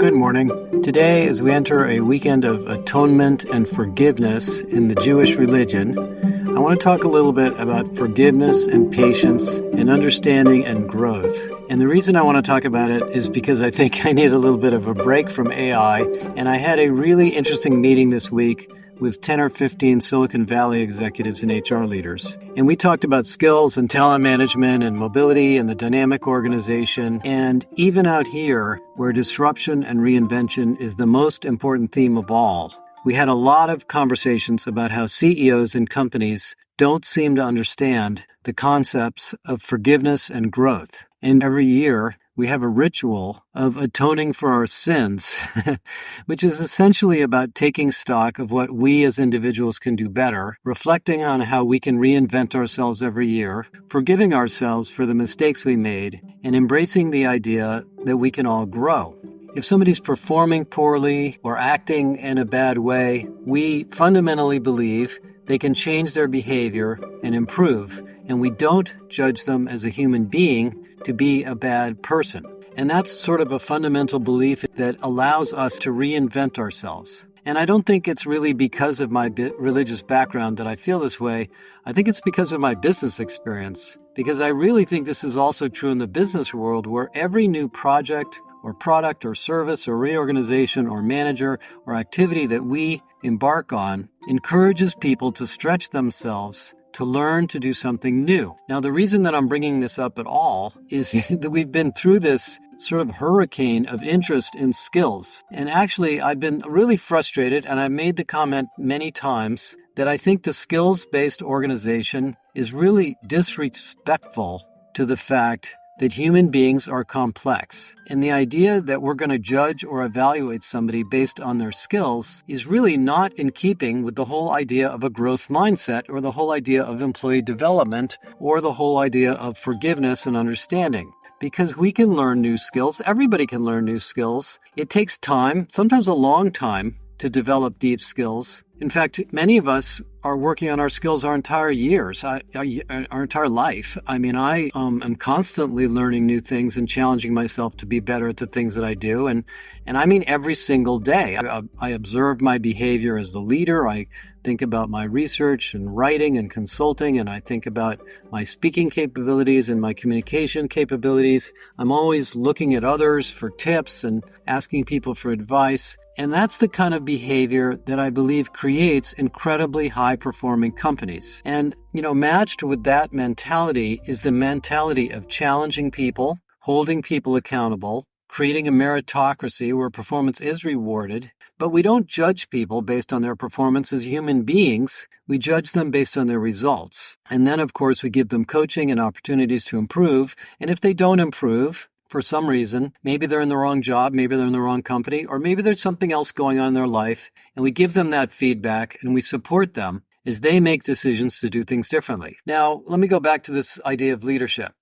Good morning. Today, as we enter a weekend of atonement and forgiveness in the Jewish religion, I want to talk a little bit about forgiveness and patience and understanding and growth. And the reason I want to talk about it is because I think I need a little bit of a break from AI. And I had a really interesting meeting this week with 10 or 15 Silicon Valley executives and HR leaders. And we talked about skills and talent management and mobility and the dynamic organization. And even out here, where disruption and reinvention is the most important theme of all, we had a lot of conversations about how CEOs and companies don't seem to understand the concepts of forgiveness and growth. And every year, we have a ritual of atoning for our sins, which is essentially about taking stock of what we as individuals can do better, reflecting on how we can reinvent ourselves every year, forgiving ourselves for the mistakes we made, and embracing the idea that we can all grow. If somebody's performing poorly or acting in a bad way, we fundamentally believe they can change their behavior and improve, and we don't judge them as a human being to be a bad person. And that's sort of a fundamental belief that allows us to reinvent ourselves. And I don't think it's really because of my religious background that I feel this way. I think it's because of my business experience, because I really think this is also true in the business world, where every new project or product or service or reorganization or manager or activity that we embark on encourages people to stretch themselves to learn to do something new. Now, the reason that I'm bringing this up at all is that we've been through this sort of hurricane of interest in skills. And actually, I've been really frustrated, and I've made the comment many times that I think the skills-based organization is really disrespectful to the fact that human beings are complex. And the idea that we're going to judge or evaluate somebody based on their skills is really not in keeping with the whole idea of a growth mindset or the whole idea of employee development or the whole idea of forgiveness and understanding. Because we can learn new skills. Everybody can learn new skills. It takes time, sometimes a long time, to develop deep skills. In fact, many of us are working on our skills our entire years, our entire life. I mean, I am constantly learning new things and challenging myself to be better at the things that I do. And I mean every single day. I observe my behavior as the leader. I think about my research and writing and consulting, and I think about my speaking capabilities and my communication capabilities. I'm always looking at others for tips and asking people for advice. And that's the kind of behavior that I believe creates incredibly high-performing companies. And, matched with that mentality is the mentality of challenging people, holding people accountable, creating a meritocracy where performance is rewarded. But we don't judge people based on their performance as human beings. We judge them based on their results. And then, of course, we give them coaching and opportunities to improve. And if they don't improve, for some reason, maybe they're in the wrong job, maybe they're in the wrong company, or maybe there's something else going on in their life, and we give them that feedback and we support them as they make decisions to do things differently. Now, let me go back to this idea of leadership.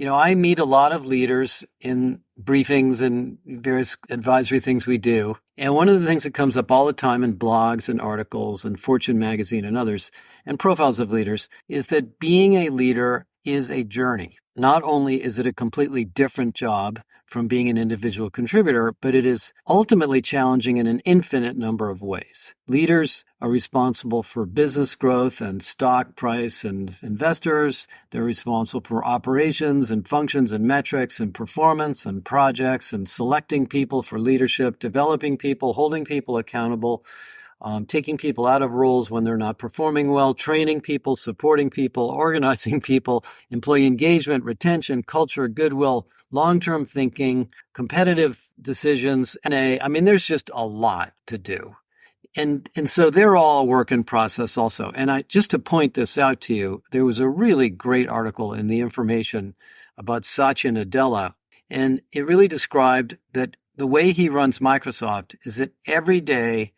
I meet a lot of leaders in briefings and various advisory things we do. And one of the things that comes up all the time in blogs and articles and Fortune magazine and others and profiles of leaders is that being a leader is a journey. Not only is it a completely different job from being an individual contributor, but it is ultimately challenging in an infinite number of ways. Leaders are responsible for business growth and stock price and investors. They're responsible for operations and functions and metrics and performance and projects and selecting people for leadership, developing people, holding people accountable, taking people out of roles when they're not performing well, training people, supporting people, organizing people, employee engagement, retention, culture, goodwill, long-term thinking, competitive decisions, there's just a lot to do. And so they're all a work in process also. And just to point this out to you, there was a really great article in The Information about Satya Nadella, and it really described that the way he runs Microsoft is that every day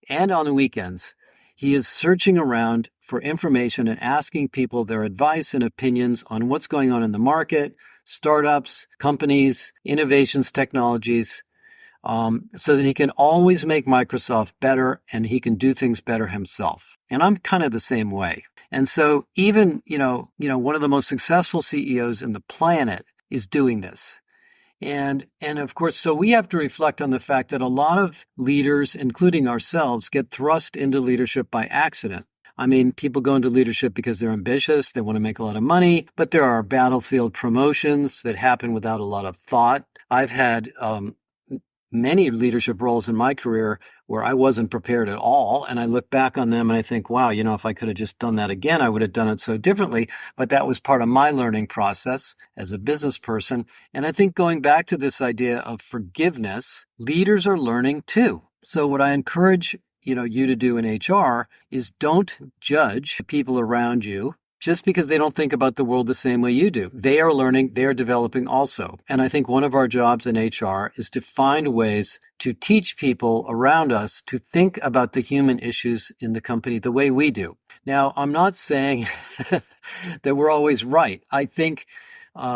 and on the weekends, he is searching around for information and asking people their advice and opinions on what's going on in the market, startups, companies, innovations, technologies, so that he can always make Microsoft better and he can do things better himself. And I'm kind of the same way. And so even, one of the most successful CEOs in the planet is doing this. And of course, so we have to reflect on the fact that a lot of leaders, including ourselves, get thrust into leadership by accident. I mean, people go into leadership because they're ambitious, they want to make a lot of money, but there are battlefield promotions that happen without a lot of thought. I've had many leadership roles in my career where I wasn't prepared at all. And I look back on them and I think, wow, if I could have just done that again, I would have done it so differently. But that was part of my learning process as a business person. And I think going back to this idea of forgiveness, leaders are learning too. So what I encourage you to do in HR is don't judge the people around you just because they don't think about the world the same way you do. They are learning, they are developing also. And I think one of our jobs in HR is to find ways to teach people around us to think about the human issues in the company the way we do. Now, I'm not saying that we're always right. I think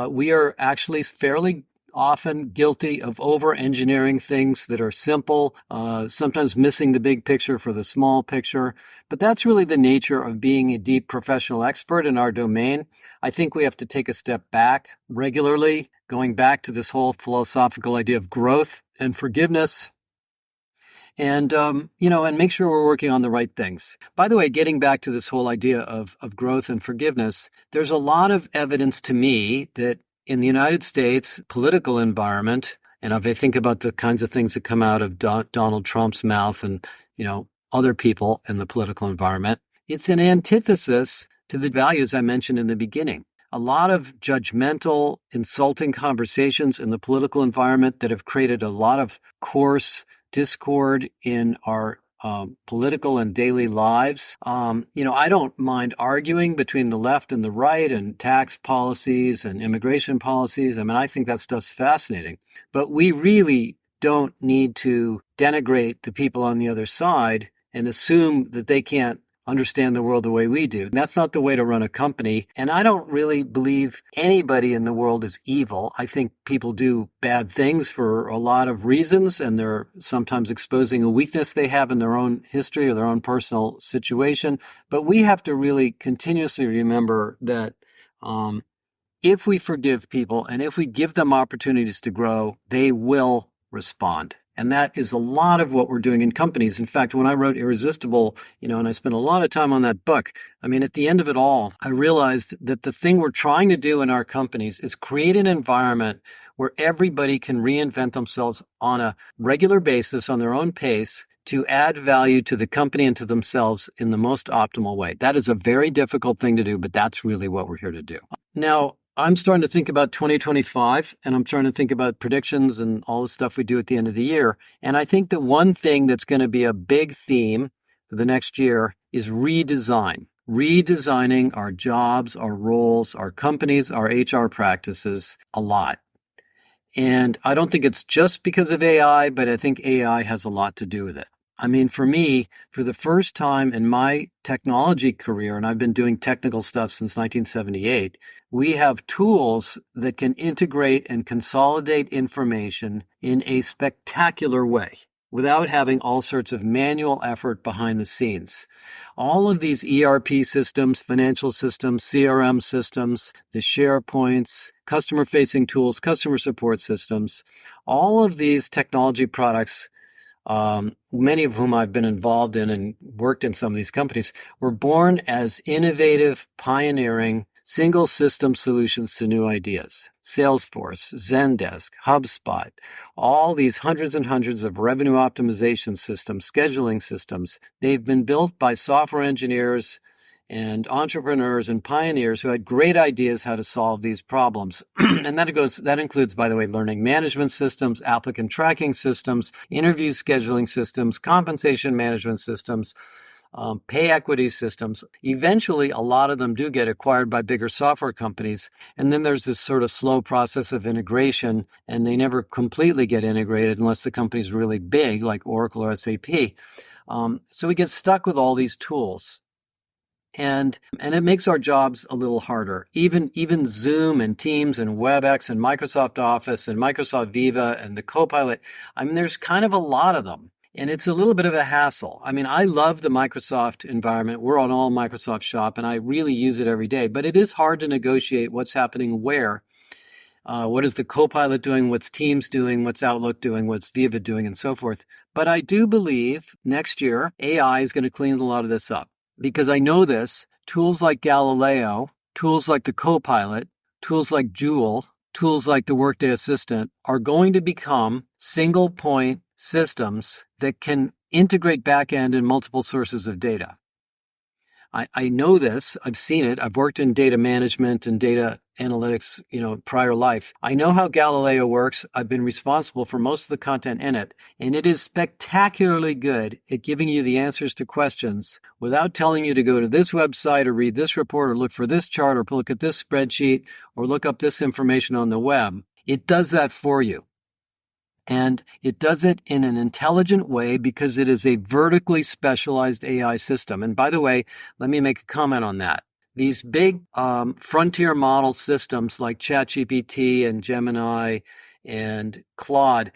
we are actually fairly often guilty of over-engineering things that are simple, sometimes missing the big picture for the small picture. But that's really the nature of being a deep professional expert in our domain. I think we have to take a step back regularly, going back to this whole philosophical idea of growth and forgiveness. And, and make sure we're working on the right things. By the way, getting back to this whole idea of growth and forgiveness, there's a lot of evidence to me that in the United States political environment, and if I think about the kinds of things that come out of Donald Trump's mouth and, other people in the political environment, it's an antithesis to the values I mentioned in the beginning. A lot of judgmental, insulting conversations in the political environment that have created a lot of coarse discord in our political and daily lives. I don't mind arguing between the left and the right and tax policies and immigration policies. I mean, I think that stuff's fascinating. But we really don't need to denigrate the people on the other side and assume that they can't understand the world the way we do. That's not the way to run a company. And I don't really believe anybody in the world is evil. I think people do bad things for a lot of reasons, and they're sometimes exposing a weakness they have in their own history or their own personal situation. But we have to really continuously remember that if we forgive people and if we give them opportunities to grow, they will respond. And that is a lot of what we're doing in companies. In fact, when I wrote Irresistible, and I spent a lot of time on that book, I mean, at the end of it all, I realized that the thing we're trying to do in our companies is create an environment where everybody can reinvent themselves on a regular basis on their own pace to add value to the company and to themselves in the most optimal way. That is a very difficult thing to do, but that's really what we're here to do. Now, I'm starting to think about 2025, and I'm trying to think about predictions and all the stuff we do at the end of the year. And I think that one thing that's going to be a big theme for the next year is redesign. Redesigning our jobs, our roles, our companies, our HR practices a lot. And I don't think it's just because of AI, but I think AI has a lot to do with it. I mean, for me, for the first time in my technology career, and I've been doing technical stuff since 1978, we have tools that can integrate and consolidate information in a spectacular way without having all sorts of manual effort behind the scenes. All of these ERP systems, financial systems, CRM systems, the SharePoints, customer-facing tools, customer support systems, all of these technology products, many of whom I've been involved in and worked in some of these companies, were born as innovative, pioneering, single system solutions to new ideas. Salesforce, Zendesk, HubSpot, all these hundreds and hundreds of revenue optimization systems, scheduling systems, they've been built by software engineers and entrepreneurs and pioneers who had great ideas how to solve these problems. And that includes, by the way, learning management systems, applicant tracking systems, interview scheduling systems, compensation management systems, pay equity systems. Eventually, a lot of them do get acquired by bigger software companies. And then there's this sort of slow process of integration, and they never completely get integrated unless the company's really big, like Oracle or SAP. So we get stuck with all these tools. And it makes our jobs a little harder. Even Zoom and Teams and WebEx and Microsoft Office and Microsoft Viva and the Copilot, I mean, there's kind of a lot of them. And it's a little bit of a hassle. I mean, I love the Microsoft environment. We're on all Microsoft shop, and I really use it every day. But it is hard to negotiate what's happening where. What is the Copilot doing? What's Teams doing? What's Outlook doing? What's Viva doing? And so forth. But I do believe next year AI is going to clean a lot of this up because I know this. Tools like Galileo, tools like the Copilot, tools like Joule, tools like the Workday Assistant are going to become single point systems that can integrate back-end and multiple sources of data. I know this. I've seen it. I've worked in data management and data analytics, prior life. I know how Galileo works. I've been responsible for most of the content in it, and it is spectacularly good at giving you the answers to questions without telling you to go to this website or read this report or look for this chart or look at this spreadsheet or look up this information on the web. It does that for you. And it does it in an intelligent way because it is a vertically specialized AI system. And by the way, let me make a comment on that. These big frontier model systems like ChatGPT and Gemini and Claude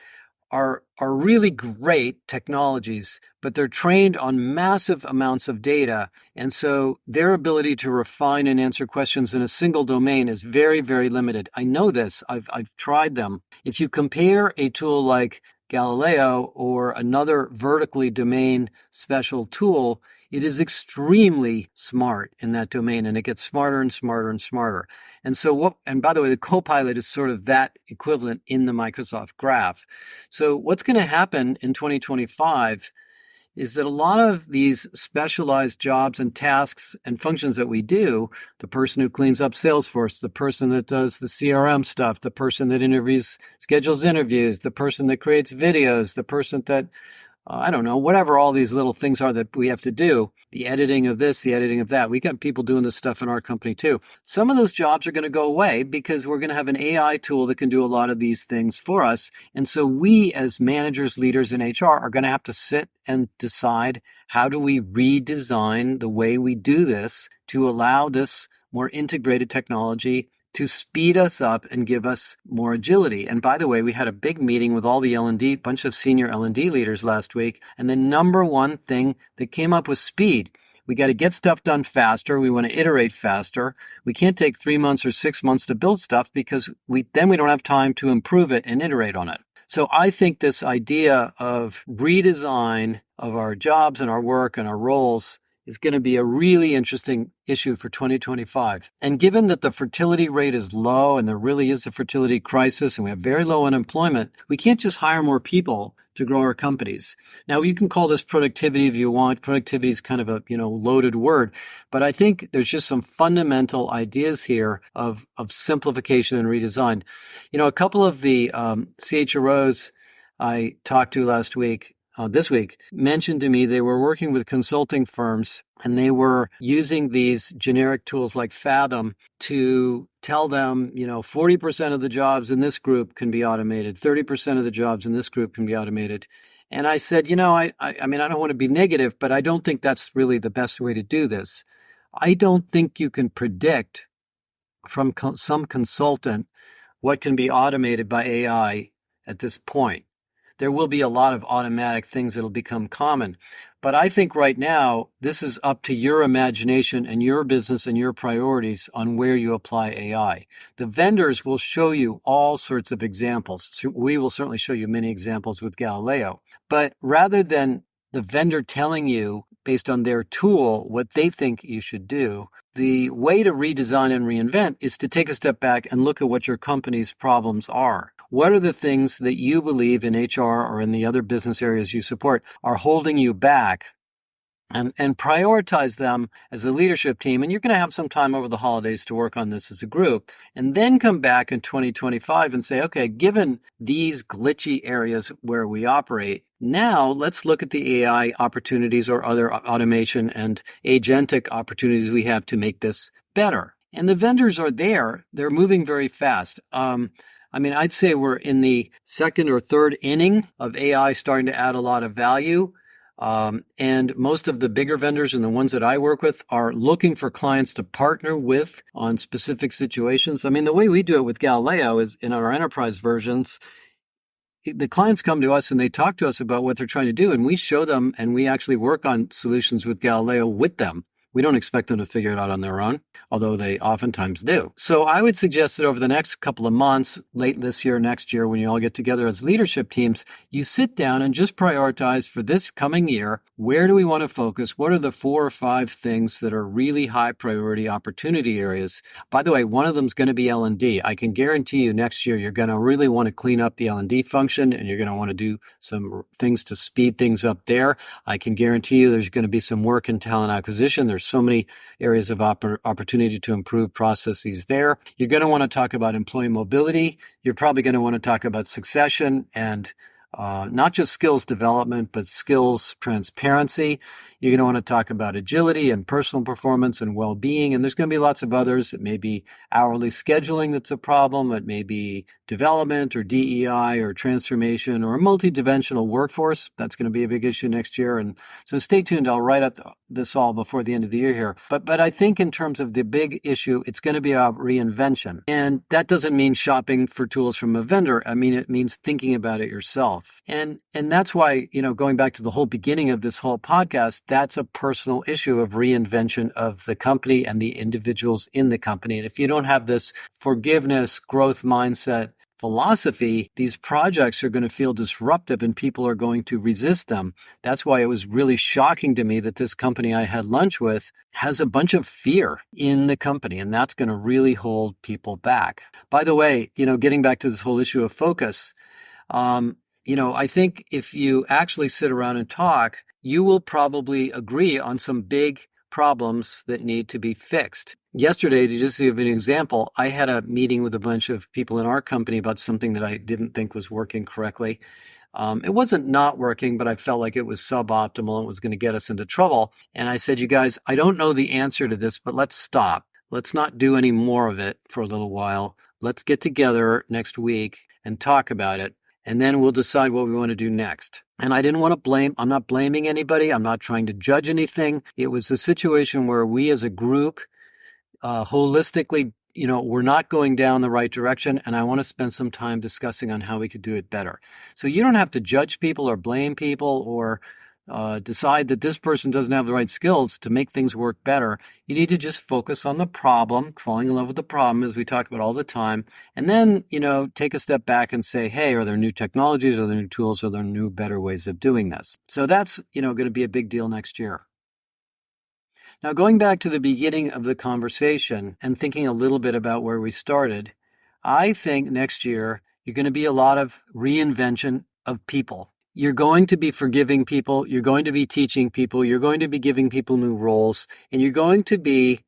are really great technologies, but they're trained on massive amounts of data. And so their ability to refine and answer questions in a single domain is very, very limited. I know this. I've tried them. If you compare a tool like Galileo or another vertically domain special tool, it is extremely smart in that domain, and it gets smarter and smarter and smarter. And so and by the way, the Copilot is sort of that equivalent in the Microsoft graph. So what's going to happen in 2025 is that a lot of these specialized jobs and tasks and functions that we do, the person who cleans up Salesforce, the person that does the CRM stuff, the person that schedules interviews, the person that creates videos, the person that I don't know, whatever all these little things are that we have to do, the editing of this, the editing of that. We got people doing this stuff in our company too. Some of those jobs are going to go away because we're going to have an AI tool that can do a lot of these things for us. And so we as managers, leaders in HR are going to have to sit and decide, how do we redesign the way we do this to allow this more integrated technology to speed us up and give us more agility. And by the way, we had a big meeting with all the L&D, bunch of senior L&D leaders last week. And the number one thing that came up was speed. We got to get stuff done faster. We want to iterate faster. We can't take 3 months or 6 months to build stuff because we don't have time to improve it and iterate on it. So I think this idea of redesign of our jobs and our work and our roles is going to be a really interesting issue for 2025. And given that the fertility rate is low and there really is a fertility crisis and we have very low unemployment, we can't just hire more people to grow our companies. Now, you can call this productivity if you want. Productivity is kind of a, loaded word, but I think there's just some fundamental ideas here of simplification and redesign. A couple of the CHROs I talked to this week, mentioned to me they were working with consulting firms and they were using these generic tools like Fathom to tell them, 40% of the jobs in this group can be automated, 30% of the jobs in this group can be automated. And I said, I don't want to be negative, but I don't think that's really the best way to do this. I don't think you can predict from some consultant what can be automated by AI at this point. There will be a lot of automatic things that will become common. But I think right now, this is up to your imagination and your business and your priorities on where you apply AI. The vendors will show you all sorts of examples. So we will certainly show you many examples with Galileo. But rather than the vendor telling you based on their tool what they think you should do, the way to redesign and reinvent is to take a step back and look at what your company's problems are. What are the things that you believe in HR or in the other business areas you support are holding you back? And prioritize them as a leadership team. And you're going to have some time over the holidays to work on this as a group. And then come back in 2025 and say, okay, given these glitchy areas where we operate, now let's look at the AI opportunities or other automation and agentic opportunities we have to make this better. And the vendors are there. They're moving very fast. I'd say we're in the second or third inning of AI starting to add a lot of value. And most of the bigger vendors and the ones that I work with are looking for clients to partner with on specific situations. The way we do it with Galileo is in our enterprise versions, the clients come to us and they talk to us about what they're trying to do, and we show them and we actually work on solutions with Galileo with them. We don't expect them to figure it out on their own, although they oftentimes do. So I would suggest that over the next couple of months, late this year, next year, when you all get together as leadership teams, you sit down and just prioritize for this coming year, where do we want to focus? What are the 4 or 5 things that are really high priority opportunity areas? By the way, one of them is going to be L&D. I can guarantee you next year, you're going to really want to clean up the L&D function, and you're going to want to do some things to speed things up there. I can guarantee you there's going to be some work in talent acquisition. There's so many areas of opportunity to improve processes there. You're going to want to talk about employee mobility. You're probably going to want to talk about succession and not just skills development, but skills transparency. You're going to want to talk about agility and personal performance and well-being. And there's going to be lots of others. It may be hourly scheduling that's a problem. It may be development or DEI or transformation or a multidimensional workforce. That's going to be a big issue next year. And so stay tuned. I'll write up this all before the end of the year here. But I think in terms of the big issue, it's going to be about reinvention. And that doesn't mean shopping for tools from a vendor. I mean, it means thinking about it yourself. And that's why, going back to the whole beginning of this whole podcast, that's a personal issue of reinvention of the company and the individuals in the company. And if you don't have this forgiveness, growth mindset, philosophy, these projects are going to feel disruptive and people are going to resist them. That's why it was really shocking to me that this company I had lunch with has a bunch of fear in the company, and that's going to really hold people back. By the way, getting back to this whole issue of focus, I think if you actually sit around and talk, you will probably agree on some big problems that need to be fixed. Yesterday, to just give an example, I had a meeting with a bunch of people in our company about something that I didn't think was working correctly. It wasn't not working, but I felt like it was suboptimal and was going to get us into trouble. And I said, you guys, I don't know the answer to this, but let's stop. Let's not do any more of it for a little while. Let's get together next week and talk about it. And then we'll decide what we want to do next. And I didn't want to blame. I'm not blaming anybody. I'm not trying to judge anything. It was a situation where we as a group, holistically, we're not going down the right direction. And I want to spend some time discussing on how we could do it better. So you don't have to judge people or blame people or decide that this person doesn't have the right skills to make things work better. You need to just focus on the problem, falling in love with the problem, as we talk about all the time. And then, take a step back and say, hey, are there new technologies? Are there new tools? Are there new, better ways of doing this? So that's, going to be a big deal next year. Now, going back to the beginning of the conversation and thinking a little bit about where we started, I think next year you're going to be a lot of reinvention of people. You're going to be forgiving people. You're going to be teaching people. You're going to be giving people new roles. And you're going to be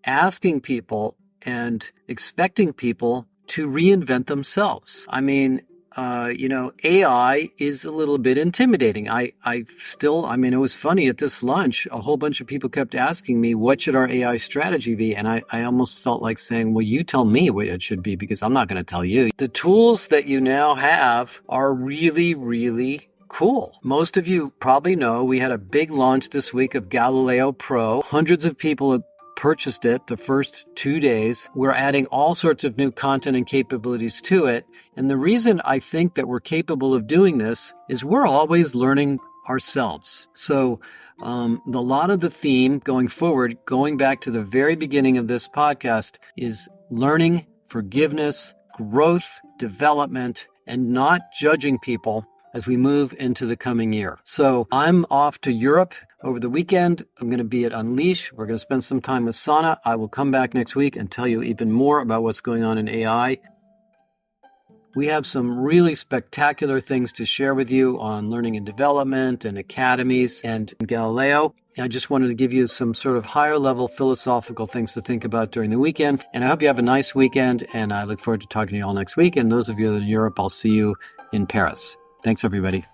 asking people and expecting people to reinvent themselves. I mean, AI is a little bit intimidating. It was funny at this lunch, a whole bunch of people kept asking me, what should our AI strategy be? And I almost felt like saying, well, you tell me what it should be, because I'm not going to tell you. The tools that you now have are really, really cool. Most of you probably know we had a big launch this week of Galileo Pro. Hundreds of people have purchased it the first 2 days. We're adding all sorts of new content and capabilities to it. And the reason I think that we're capable of doing this is we're always learning ourselves. So a lot of the theme going forward, going back to the very beginning of this podcast, is learning, forgiveness, growth, development, and not judging people as we move into the coming year. So I'm off to Europe over the weekend. I'm going to be at Unleash. We're going to spend some time with Sana. I will come back next week and tell you even more about what's going on in AI. We have some really spectacular things to share with you on learning and development and academies and Galileo. I just wanted to give you some sort of higher level philosophical things to think about during the weekend. And I hope you have a nice weekend. And I look forward to talking to you all next week. And those of you that are in Europe, I'll see you in Paris. Thanks, everybody.